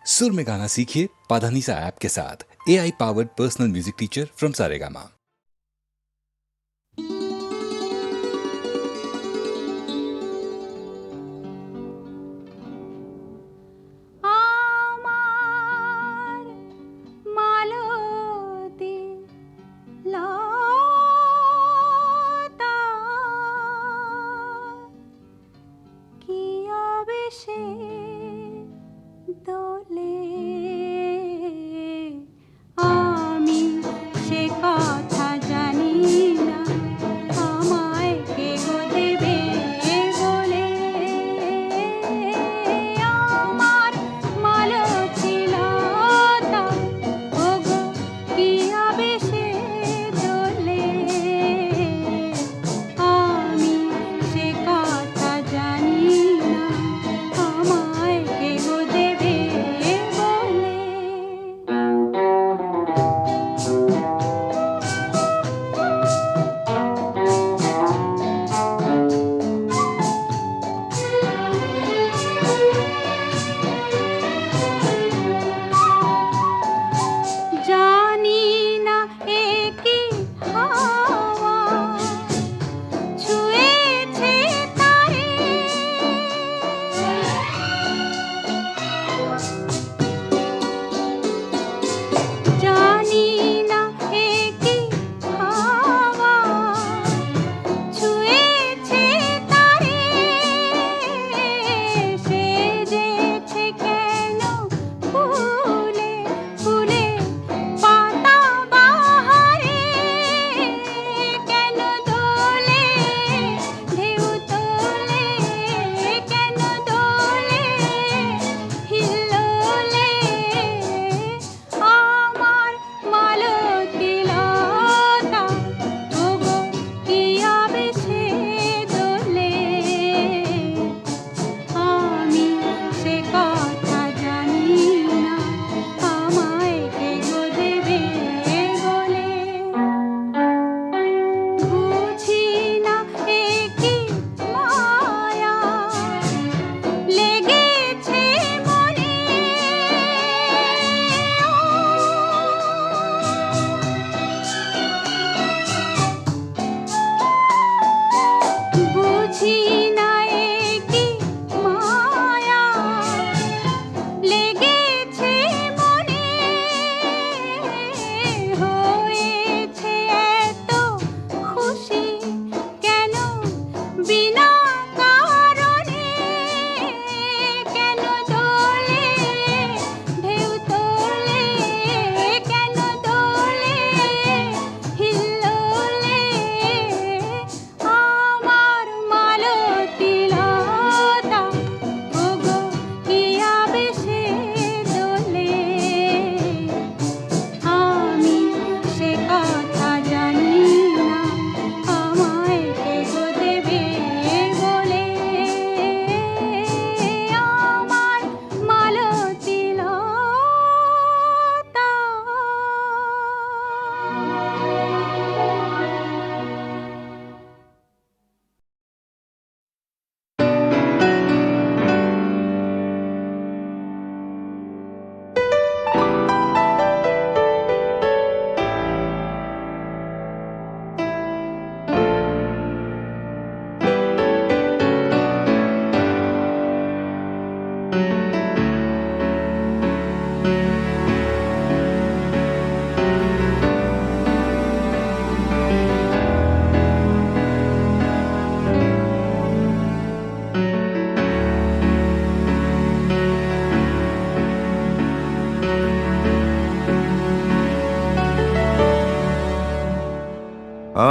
सुर में गाना सीखिए पाधानीसा ऐप के साथ। AI powered personal music teacher from Saregama.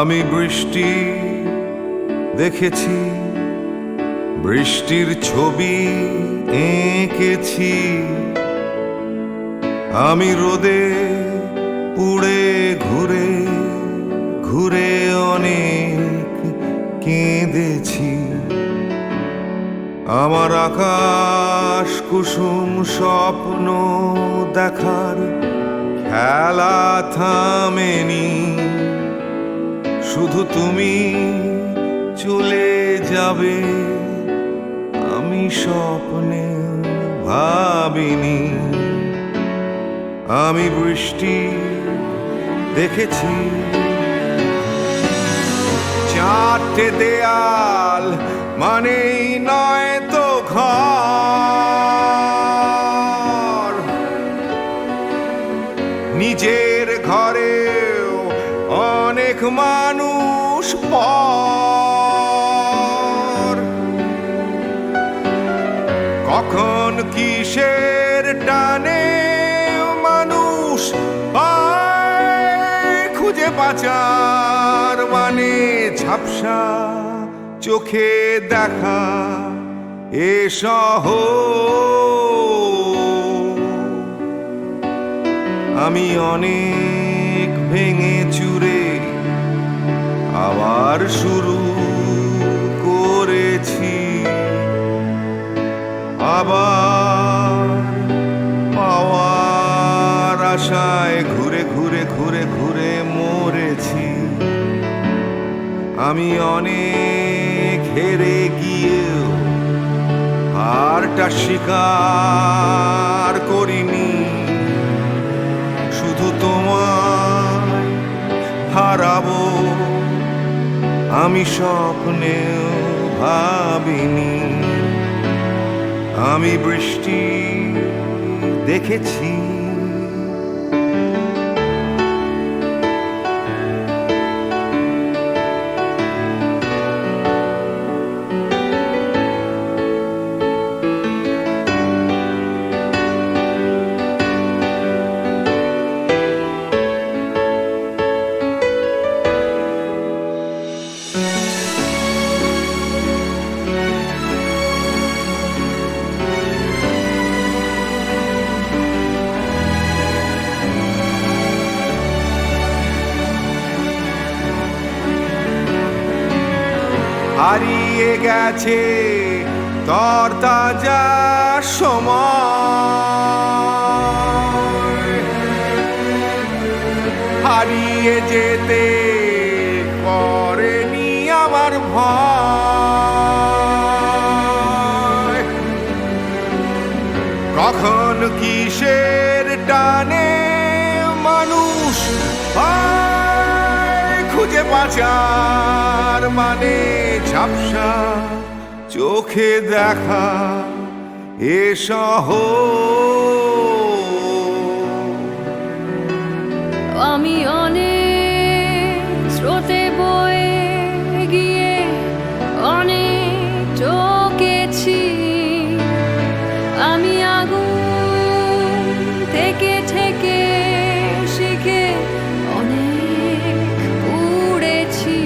আমি বৃষ্টি দেখেছি, বৃষ্টির ছবি এঁকেছি। আমি রোদে পুড়ে ঘুরে ঘুরে অনেক কেঁদেছি। আমার আকাশ কুসুম স্বপ্ন দেখার খেলা থামেনি। শুধু তুমি চলে যাবে, আমি স্বপ্নে ভাবিনি। আমি বৃষ্টি দেখেছি, চারটে দেয়াল মানেই নয় তো ঘর, নিজের ঘরেও অনেক মানুষ পর। কখন কিসের টানে মানুষ পায় খুঁজে পাচার, মানে ঝাপসা চোখে দেখা এ শহর। আমি অনেক ভেঙে চুরে আবার শুরু করেছি, আবার পাওয়ার আশায় ঘুরে ঘুরে ঘুরে ঘুরে মরেছি। আমি অনেক হেরে গিয়েও হারটা স্বীকার করিনি, শুধু তোমায় হারাবো আমি স্বপ্নেও ভাবিনি। আমি বৃষ্টি দেখেছি, হারিয়ে গেছে তরতাজা সময়, হারিয়ে যেতে করেনি আমার ভয়। কখন কিসের টানে মানুষ পায় খুঁজে পাচার, মানে ঝাপসা চোখে দেখা এ শহর। আমি অনেক স্রোতে বয়ে গিয়ে অনেক চকেছি, আমি আগুন থেকে থেকে শিখে অনেক পুড়েছি।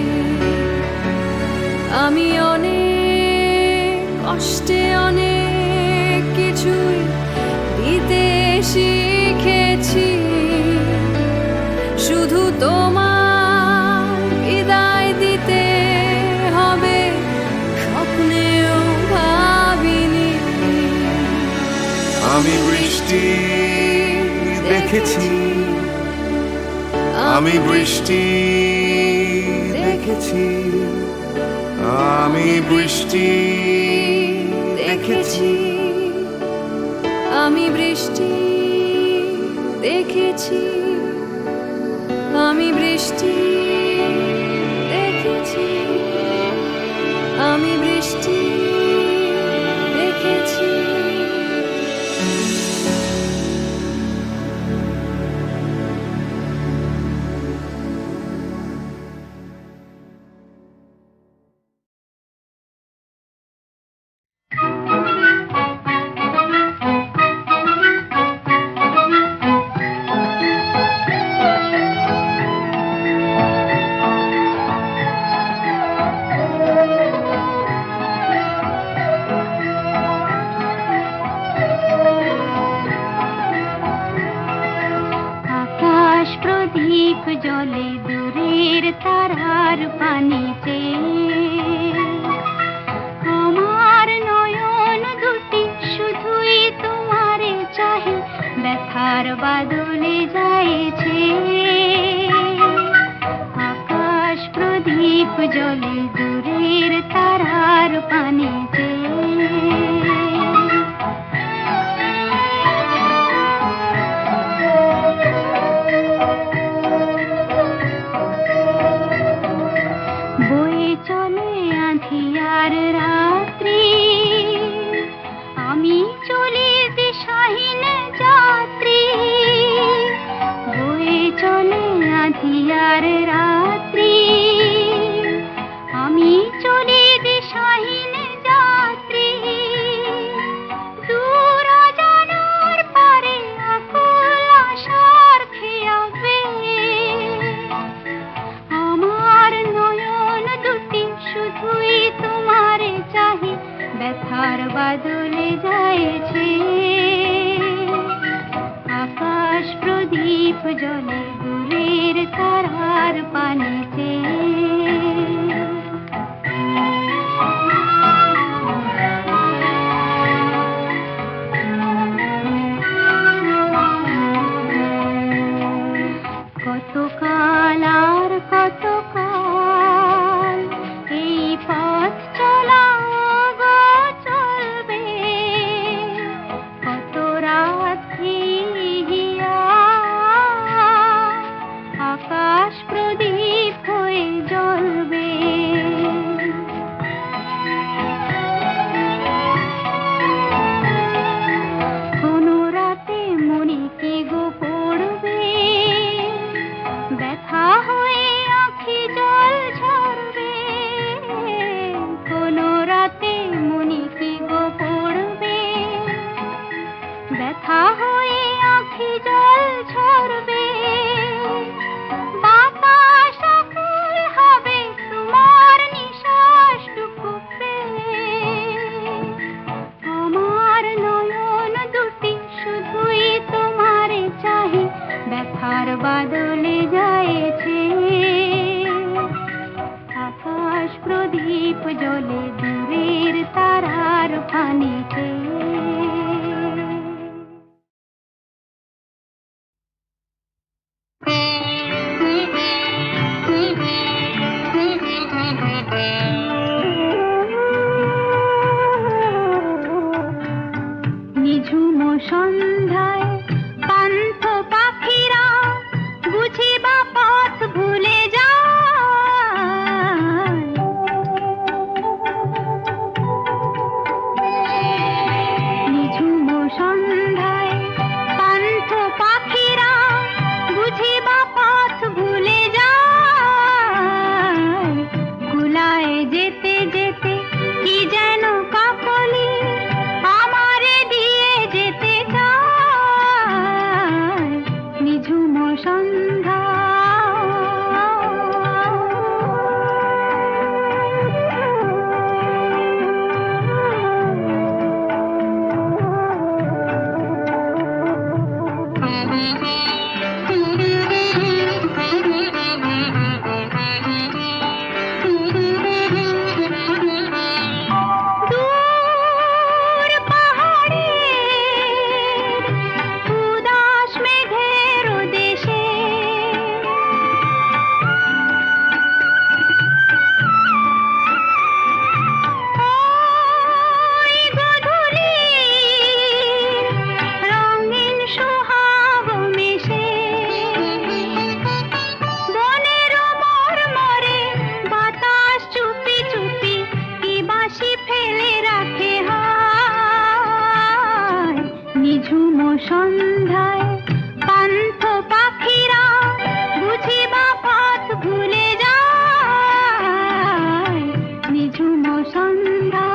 আমি অনেক কষ্টে অনেক কিছুই দিতে শিখেছি, শুধু তোমার বিদায় দিতে হবে স্বপ্নেও ভাবিনি। আমি বৃষ্টি দেখেছি, আমি বৃষ্টি দেখেছি, আমি বৃষ্টি দেখেছি, আমি বৃষ্টি দেখেছি, আমি বৃষ্টি দেখেছি, আমি বৃষ্টি দেখেছি। প্রদীপ জলে দূরের তারার পানিতে, আমার নয়ন দুটি শুধুই তোমারে চাহে, ব্যথার বাদলে যাইছে। আকাশ প্রদীপ জলে দূরের তারার পানিতে, জলে দূরের তারার পানিতে কতকাল আর কতকাল এই পথ চলা গো চলবে, কত রাত হিয়া আকাশ প্রদীপ হয়ে জ্বলবে। কোনো রাতে মনে কি গো পড়বে, ব্যথা হয়ে আঁখি জল ঝরবে। কোনো রাতে মনে কি গো পড়বে, ব্যথা হয়ে আঁখি জল ঝরবে। বাতাস আকুল হবে তোমার নিঃশ্বাসটুকু পেলে, আমার নয়ন দুটি শুধুই তোমারে চাহে, ব্যথার বাদলে যায়েছে আকাশ প্রদীপ জলে দূরের তারার পানিতে। নিঝুম সন্ধ্যায় পান্থ পাখিরা বুঝি বা পথ ভুলে যায়। নিঝুম সন্ধ্যায় পান্থ পাখিরা বুঝি বা পথ ভুলে যায়। কুলায় যেতে যেতে কি যেন কাকলি আমারে দিয়ে যেতে চায়। নিঝুম সন্ধ্যা দূর পাহাড়ের উদাস মেঘের দেশে ওই গধূলির রঙিন সোহাগ মেশে বনের মরমরে বাতাস চুপি চুপি কি বাঁশি ফেলে রাখে হায়। নিঝুম সন্ধ্যায় পান্থ পাখিরা বুঝি বা পথ ভুলে যায়। নিঝুম সন্ধ্যা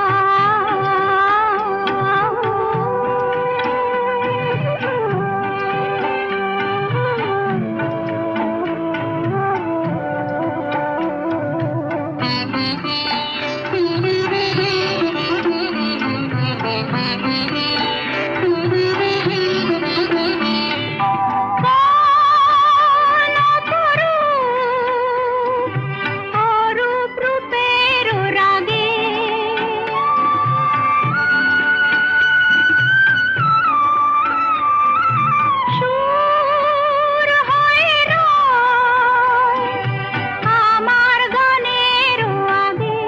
অরূপ রূপের রাগে সুর হয়ে রয় আমার গানের আগে।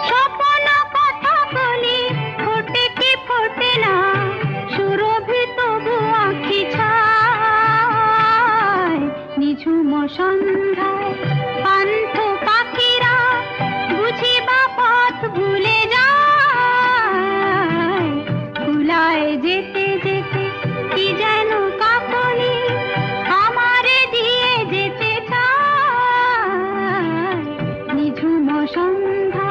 স্বপ্ন কথাগুলি ফোটে কি ফোটে না, সুরভি তবু আঁখি ছায়। নিঝুম সন্ধ্যায় পান্থ পাখিরা বুঝি বা পথ ভুলে যায়। কুলায় যেতে যেতে কি যেন কাকলি আমারে দিয়ে যেতে চায়। নিঝুম সন্ধ্যা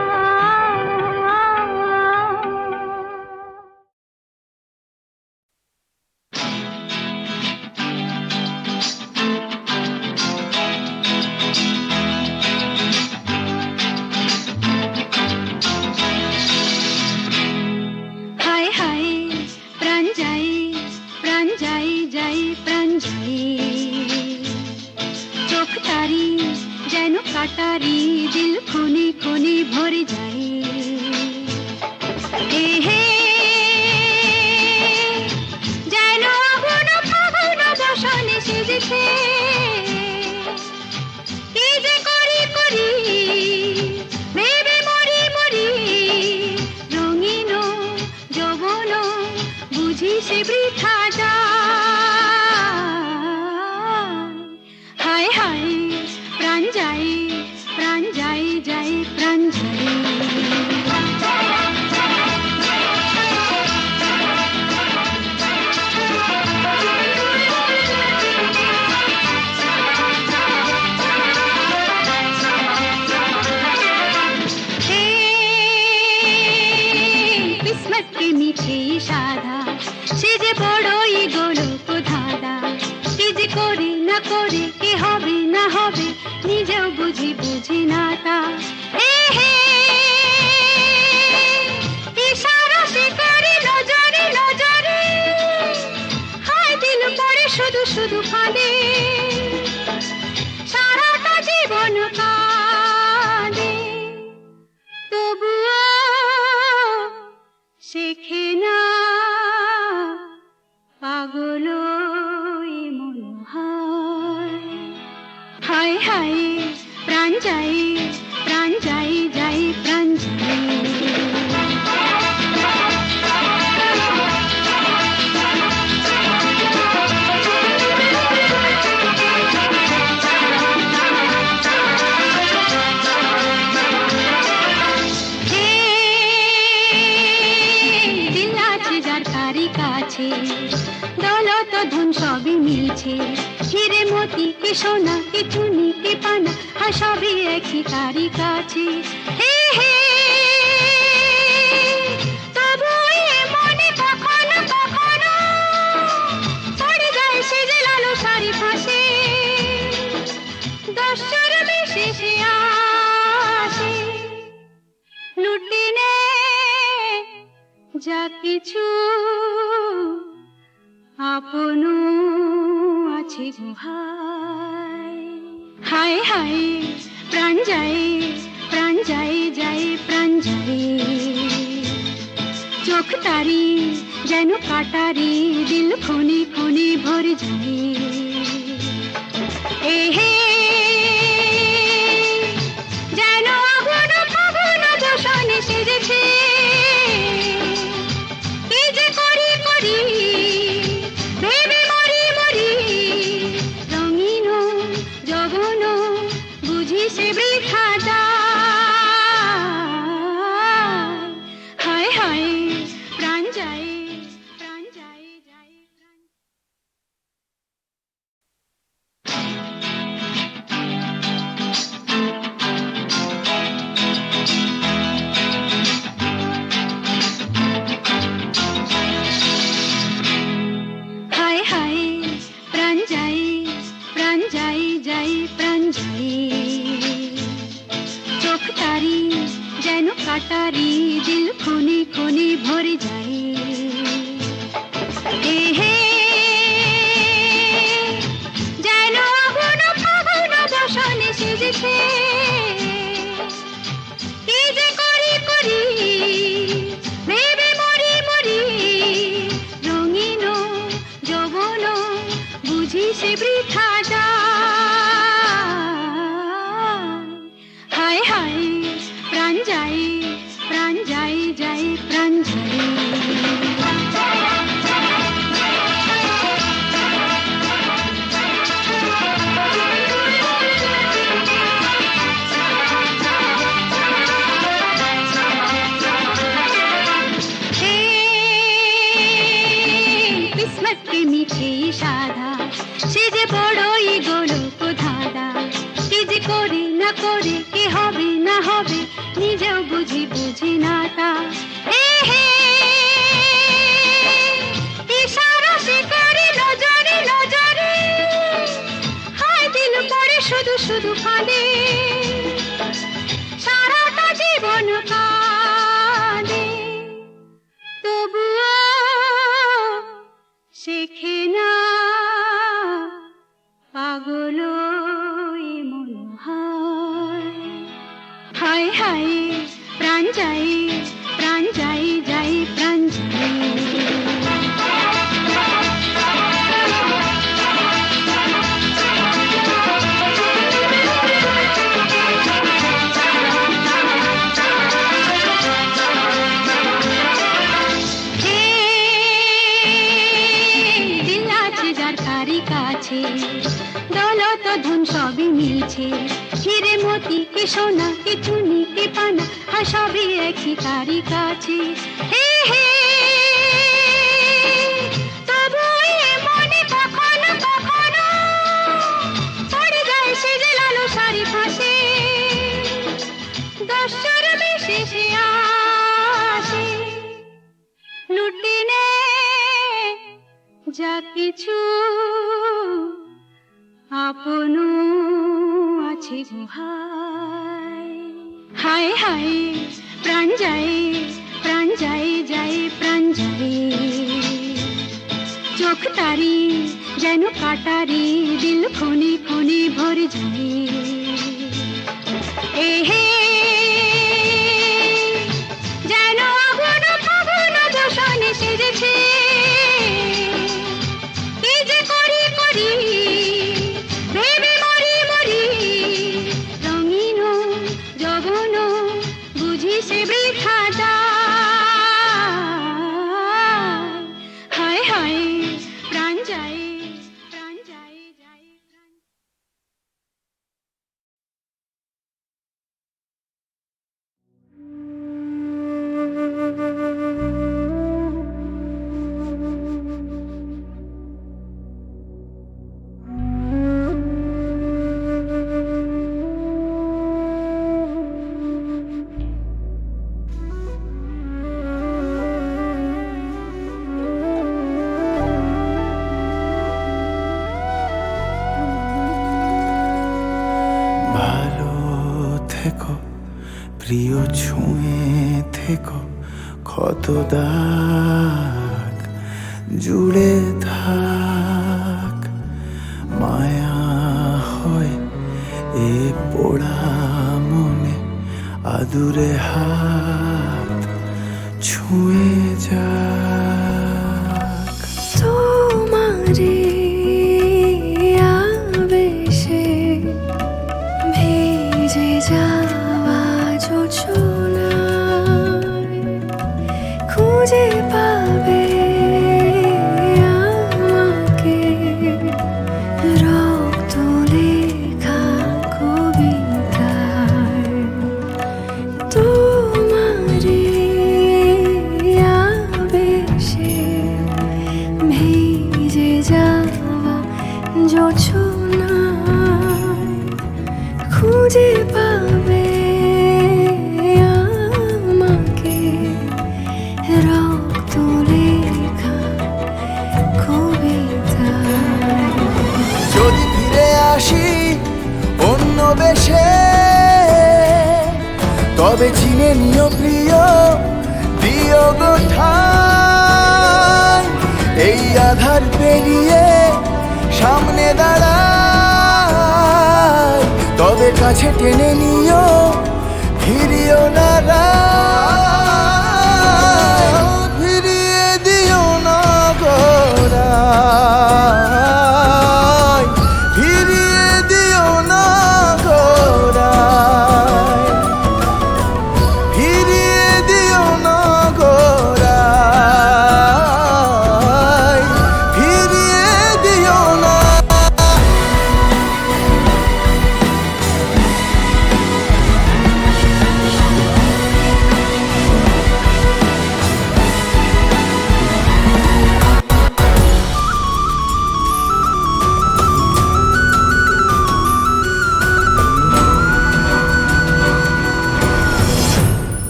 হায় হায় প্রাণ যায় সে বৃথা যায়। হায় হায় প্রাণ যায়, প্রাণ যায়, যায় প্রাণ যায়। किस्मत के मीठे साधा সে যে বড়ই গোলক ধাঁধা, কি যে করে না করে, কি হবে না হবে, নিজেও বুঝি না তা। ইশারা সে করে নজরে নজরে, হায় দিল পড়ে শুধু শুধু কাঁদে, সারাটা জীবন কাঁদে, তবুও শেখে না পাগল মন হয়। হায় হায় প্রাণ যায়, প্রাণ যায়, যায় প্রাণ যায়। দৌলত ধন সবই মিছে, হিরে মতি কি সোনা কি চুনি কি পানা, আর সবই একই তারি কাছে। তবু এ মনে কখনো কখনো পড়ে যায় সে যে লালো সারি ফাঁসে, দশর বেশি সে আসে, লুটে নে যা কিছু আপন আছে ভাই। হায় হায় প্রাণ যায়, প্রাণ যায়, যায় প্রাণ যায়। চোখ তারি যেন কাটারি, দিল খুনি খুনি ভরে যায়। যেন আগুন ফাগুন দূষণে সেজেছে, কি যে করি করি ভেবে মরি মরি, রঙিন যৌবন বুঝি সে বৃথা যায়। হায় হায় প্রাণ যায়, প্রাণ যায়, যায় প্রাণ। হায় হায় প্রাণ যায়, প্রাণ যায়, যায় প্রাণ যায়। চোখ তারি যেন কাটারি, দিল খুনি খুনি ভরে যায়। যেন আগুন ফাগুন বসনে সেজেছে, কি যে করি করি ভেবে মরি মরি, রঙিন যৌবন বুঝি সে বৃথা যায়। হায় হায় প্রাণ যায়, প্রাণ যায়, যায় প্রাণ যায়। किस्मत के मीठे साधा সে যে বড়ই গোলক ধাঁধা, কি যে করে না করে, কি হবে না হবে, নিজেও বুঝি না তা। ইশারা সে করে নজরে নজরে, হায় দিল পড়ে শুধু শুধু কাঁদে, সারাটা জীবন কাঁদে, তবুও শেখে না পাগল মন হয়। হায় হায় প্রাণ যায়, প্রাণ যায়, যায় প্রাণ যায়। যত ধন সবই মিছে, হিরে মতি কে সোনা কে চুনি কে পানা, আর সবই একই তারি কাছে। হে হে তবু এ মনে কখনো কখনো পড়ে যায় সে যে লালসার ফাঁসে, দস্যুর বেশে সে আসে, লুটে নে যা কিছু আপন আছে গো ভাই। হায় হায় প্রাণ যায়, প্রাণ যায় যায় প্রাণ যায়, চোখ তারি যেন কাটারি, দিল খনি খনি ভরে যায়। এ হে যেন আগুন ফাগুন দূষণে সেজেছে, কি যে করি করি ভেবে মরি মরি, রঙিন যৌবন বুঝি সে বৃথা যায়। হায় হায় প্রাণ যায়, প্রাণ যায় যায় প্রাণ। ভালো থেকো প্রিয়, ছুঁয়ে থেকো ক্ষত দাগ জুড়ে থাক, মায়া হয় এ পোড়া মনে, আদুরে হাত ছুঁয়ে যাক। তোমারে আবেশে ভেজে যাওয়া জোছনায় খুঁজে পাবে আমাকে, রক্ত লেখা কবিতায়। তোমারে আবেশে ভেজে যাওয়া জোছনায় খুঁজে পাবে আমাকে, রক্ত লেখা কবিতায়। যদি ফিরে আসি অন্য বেশে, তবে চিনে নিও প্রিয়, দিও গো ঠাই। এই আধার পেরিয়ে সামনে দাঁড়াই, তবে কাছে টেনে নিও, ফিরিও না রায়। ফিরিয়ে দিও না গোড়ায়, ফিরিয়ে দিও না গোড়ায়, ফিরিয়ে দিও না গোড়ায়, ফিরিয়ে দিও না।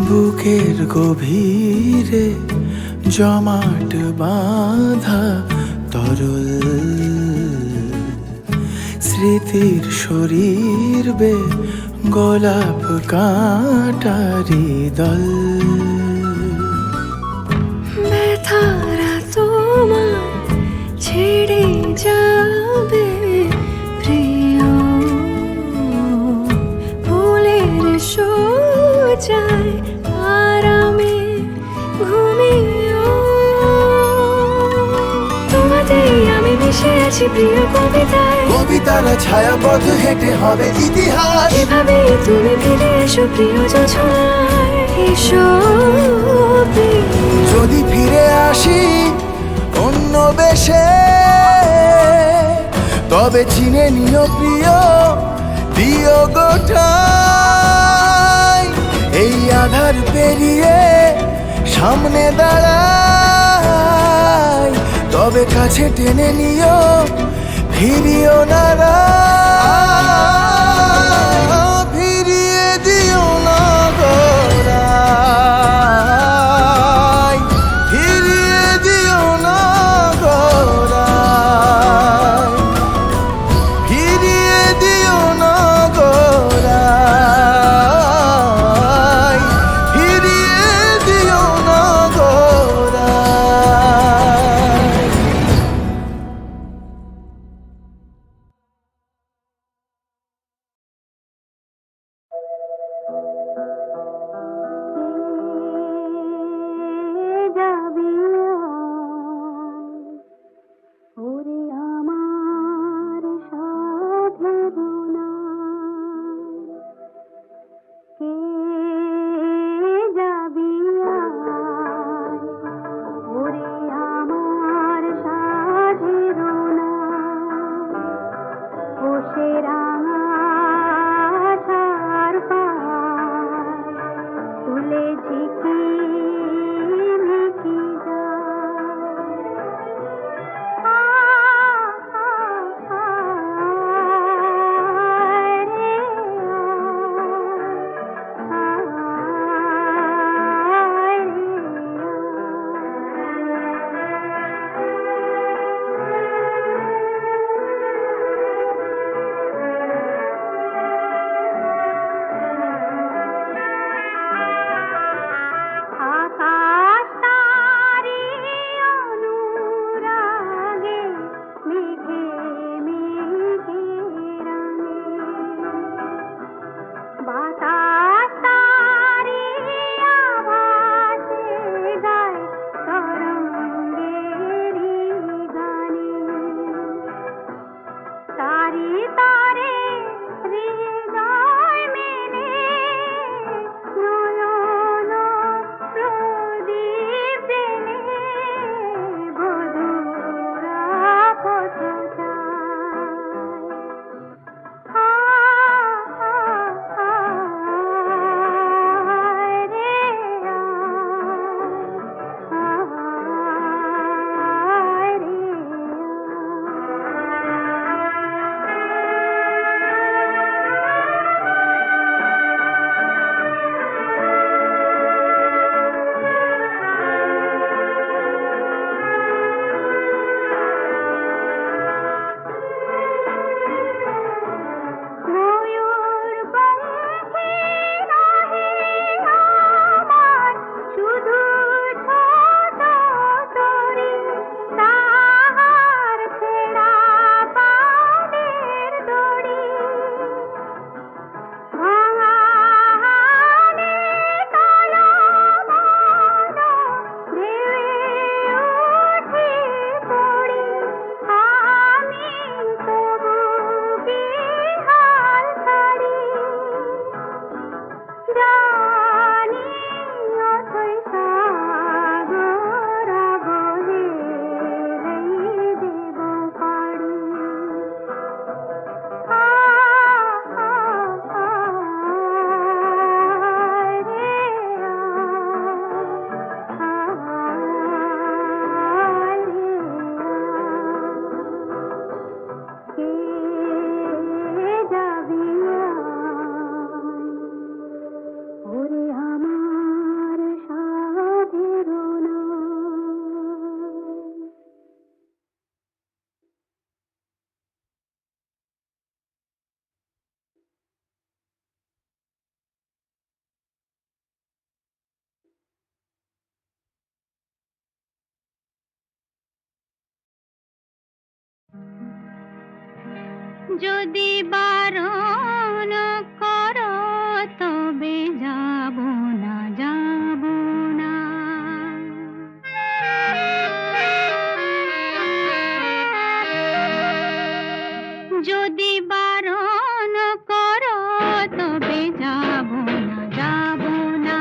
বুকের গভীরে জমাট বাঁধা তরল স্মৃতির শরীর বে গোলাপ কাঁটারি দল। ব্যথারা তোমার ছেড়ে যাবে প্রিয়, ফুলের সোজায় আরামে ঘুমিও। তোমাতেই আমি মিশে আছি প্রিয় কবিতায়, কবিতারা ছায়াপথ হেঁটে হবে ইতিহাস। এভাবে তুমি ফিরে এসো প্রিয় জোছনায়। এসবই যদি ফিরে আসি অন্য বেশে, তবে চিনে নিও প্রিয়, দিও গোটাই। এই আধার পেরিয়ে সামনে দাঁড়াই, তবে কাছে টেনে নিও, ফিরিও না ফিরিয়ে দিও না গোড়াই, ফিরিয়ে দিও না গোড়াই, ফিরিয়ে দিও না গোড়াই, ফিরিয়ে দিও না গোড়াই। যাবি ওরে আমার সাধের কে যাবি ওরে আমার সাধের ও সে রাঙার পার তুলে ঝিকি মিকি আকাশ তারি অনুরাগে মেঘে মেঘে রঙে বাতাস তারি আভাসে গায় তরঙ্গেরি গানে তারি তারে হৃদয় মেলে নয়ন প্রদীপ জেলে বধুরা পথ ময়ূর পঙ্খী রহে আমার শুধু ছোট তরি তাহার ছেঁড়া পাদের দড়ি ভাঙা হানে তলমন ঢেউয়ে উঠি পড়ি আমি তবু কি হাল ছাড়ি জানি অথই সাগরা বহে দেব পাড়ি কে যাবি ওরে আমার সাধের যদি বারণ করো তবে যাব না যাব না যদি বারণ করো তবে যাব না যাব না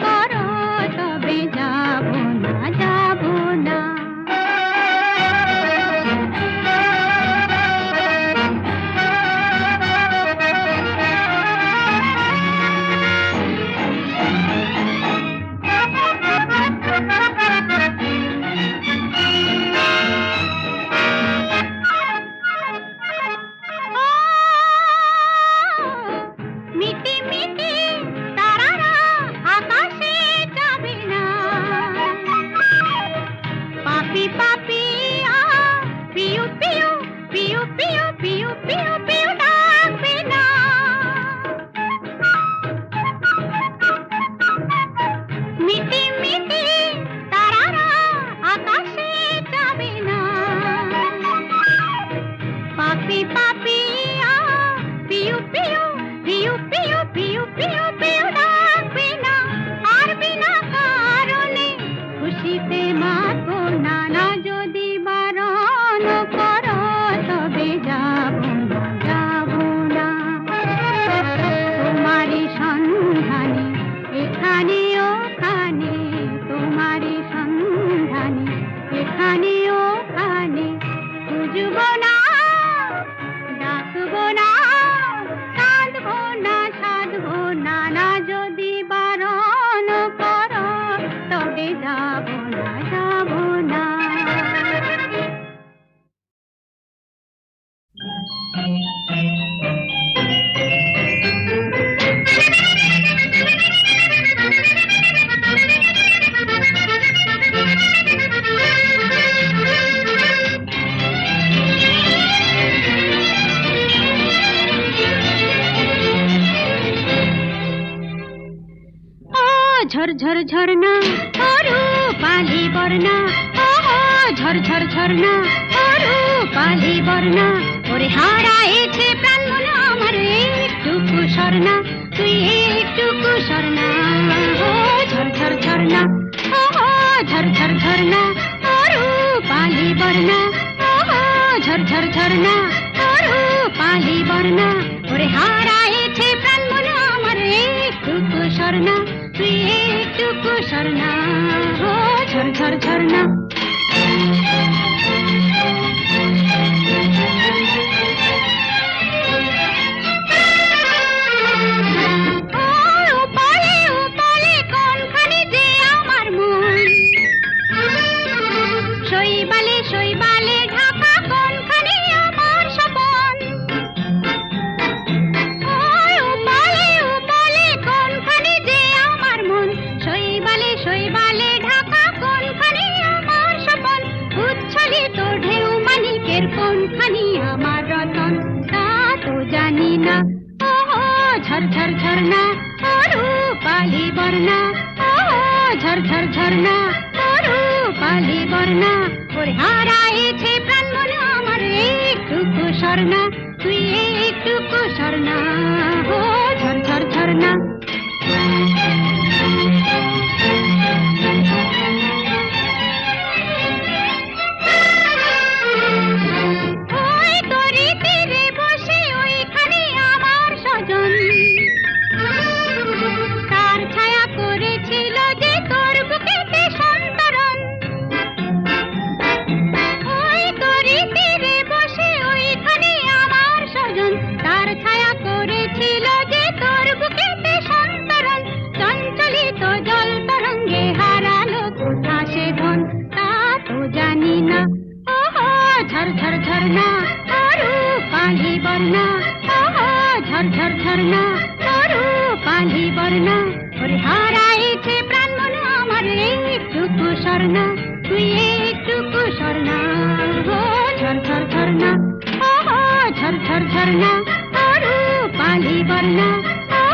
করো তবে যাব না যাব না। মিটি মিটি তারারা আকাশে যাবে না, পাপি পাপি পিউ পিউ পিউ পিউ পিউ পিউ পিউ ডাকবে না। মিটি মিটি তারারা আকাশে যাবে না, পাপি পাপি পিউ পিউ পিউ পিউ পিউ পিউ পিউ ডাকবে না। আর বিনা কারণে খুশিতে মাতবো না, না যদি বারণ করো তবে যাব না যাব না। তোমারই সন্ধানে এখানে ওখানে, তোমারই সন্ধানে এখানে ওখানে, খুঁজবো না ডাকবো না কাঁদবো না সাধবো না, না যদি বারণ করো তবে যাব না যাব না। ঝরঝর ঝরনা ওরু পালি বর্ণা, ও ঝরঝর ঝরনা ওরু পালি বর্ণা, ওরে হারাইছে প্রাণ মন আমার একটুকু স্বর্ণা, তুই একটুকু স্বর্ণা। ও ঝরঝর ঝরনা, ও ঝরঝর ঝরনা ওরু পালি বর্ণা, ও ঝরঝর ঝরনা ওরু পালি বর্ণা, ওরে হারাইছে প্রাণ মন আমার একটুকু স্বর্ণা, তুই একটুকু স্বর্ণা। ও ঝরঝর ঝরনা। উপলে উপলে কোনখানে যে আমার মন, শৈবালে শৈবালে ঢাকা কোনখানে আমার স্বপন। উপলে উপলে কোনখানে যে আমার মন, শৈবালে শৈবালে ঢাকা কোনখানে আমার স্বপন। উচ্ছ্বলিত ঢেউ মানিকের কোনখানি আমার রতন, তা তো জানি না। ও ঝরঝর ঝরনা ওরু পালি বর্ণা, ও ঝরঝর ঝরনা ওরু পালি বর্ণা, ওরে হারাইছে প্রাণ মন আমার একটুকু স্বর্ণা, তুই একটুকু স্বর্ণা। ও ঝরঝর ঝরনা। ওই তরি তীরে বসে ওইখানে আমার স্বজন, তার ছায়া করেছিল যে তোর বুকেতে সন্তরণ। ওই তরি তীরে বসে ওইখানে আমার স্বজন, তার ছায়া করেছিল যে তোর বুকেতে সন্তরণ। চঞ্চলিত জল তরঙ্গে হারালো কোথা সে ধন, তা তো জানি না। ও ঝরঝর ঝরনা ওরু পালি বর্ণা, ও ঝরঝর ঝরনা ওরু পালি বর্ণা, ওরে হারাইছে প্রাণ মন আমার একটুকু স্বর্ণা, তুই একটুকু স্বর্ণা। ও ঝরঝর ঝরনা, ও ঝরঝর ঝরনা ওরু পালি বর্ণা, ও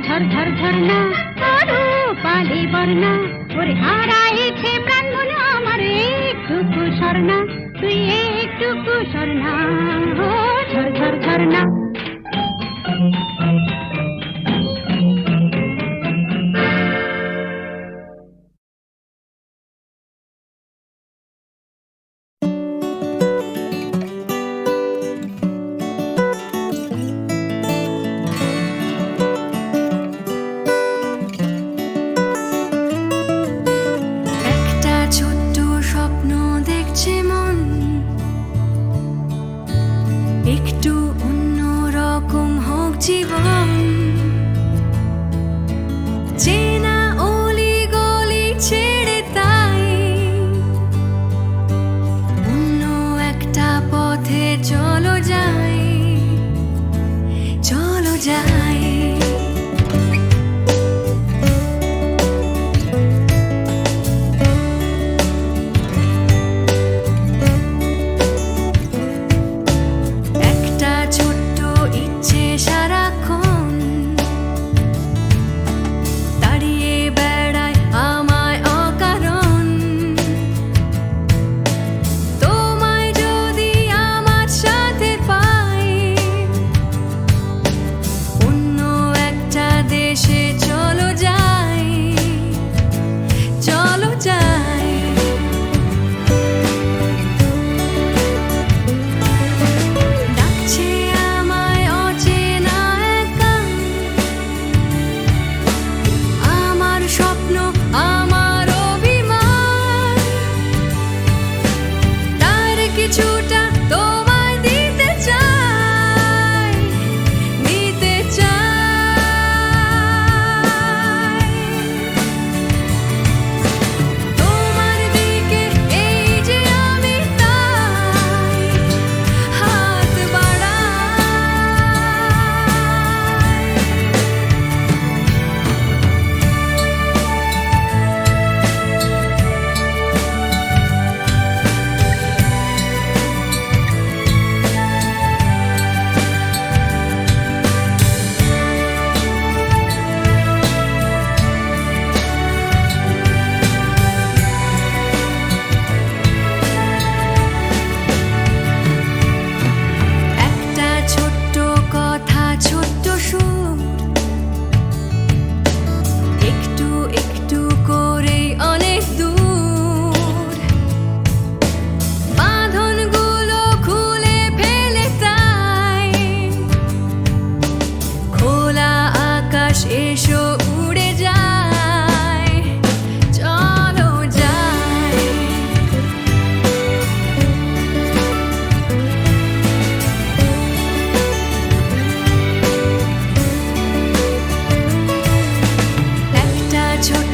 ঝরঝর ঝরনা ওরু পালি বর্ণা, ওরে হারাইছে প্রাণ মন আমার একটুকু স্বর্ণা, তুই একটুকু স্বর্ণা। ও ঝরঝর ঝরনা। ছোট